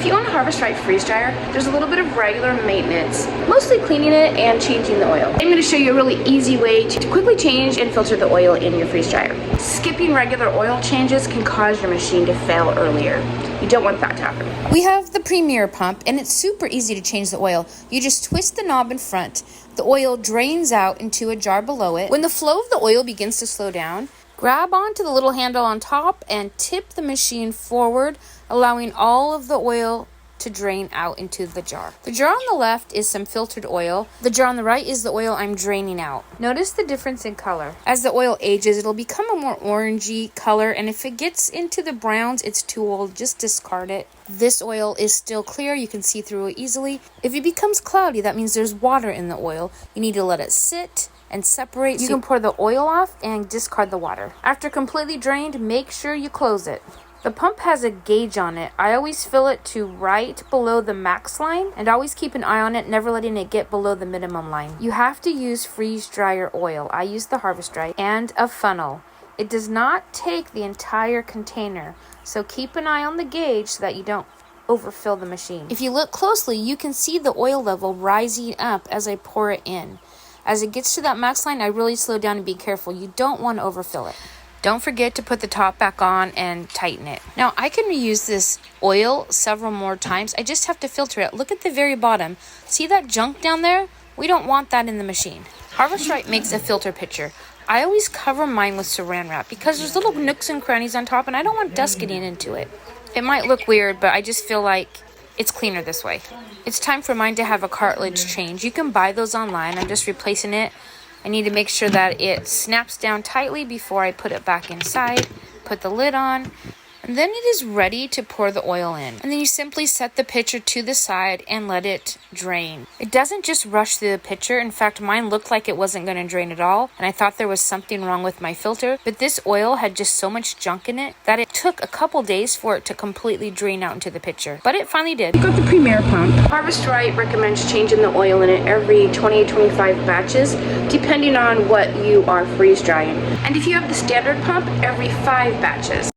you own a Harvest Right freeze dryer, there's a little bit of regular maintenance, mostly cleaning it and changing the oil. I'm going to show you a really easy way to quickly change and filter the oil in your freeze dryer. Skipping regular oil changes can cause your machine to fail earlier. You don't want that to happen. We have the Premier pump, and it's super easy to change the oil. You just twist the knob in front. The oil drains out into a jar below it. When the flow of the oil begins to slow down, grab onto the little handle on top and tip the machine forward, allowing all of the oil to drain out into the jar. The jar on the left is some filtered oil. The jar on the right is the oil I'm draining out. Notice the difference in color. As the oil ages, it'll become a more orangey color, and if it gets into the browns, it's too old. Just discard it. This oil is still clear. You can see through it easily. If it becomes cloudy, that means there's water in the oil. You need to let it sit and separate. You can pour the oil off and discard the water. After completely drained, make sure you close it. The pump has a gauge on it. I always fill it to right below the max line and always keep an eye on it, never letting it get below the minimum line. You have to use freeze dryer oil. I use the Harvest Right and a funnel. It does not take the entire container, so keep an eye on the gauge so that you don't overfill the machine. If you look closely, you can see the oil level rising up as I pour it in. As it gets to that max line, I really slow down and be careful. You don't want to overfill it. Don't forget to put the top back on and tighten it. Now, I can reuse this oil several more times. I just have to filter it. Look at the very bottom. See that junk down there? We don't want that in the machine. Harvest Right makes a filter pitcher. I always cover mine with saran wrap because there's little nooks and crannies on top and I don't want dust getting into it. It might look weird, but I just feel like it's cleaner this way. It's time for mine to have a cartridge change. You can buy those online. I'm just replacing it. I need to make sure that it snaps down tightly before I put it back inside. Put the lid on. And then it is ready to pour the oil in. And then you simply set the pitcher to the side and let it drain. It doesn't just rush through the pitcher. In fact, mine looked like it wasn't going to drain at all. And I thought there was something wrong with my filter. But this oil had just so much junk in it that it took a couple days for it to completely drain out into the pitcher. But it finally did. You got the Premier pump. Harvest Right recommends changing the oil in it every 20-25 batches, depending on what you are freeze drying. And if you have the standard pump, every 5 batches.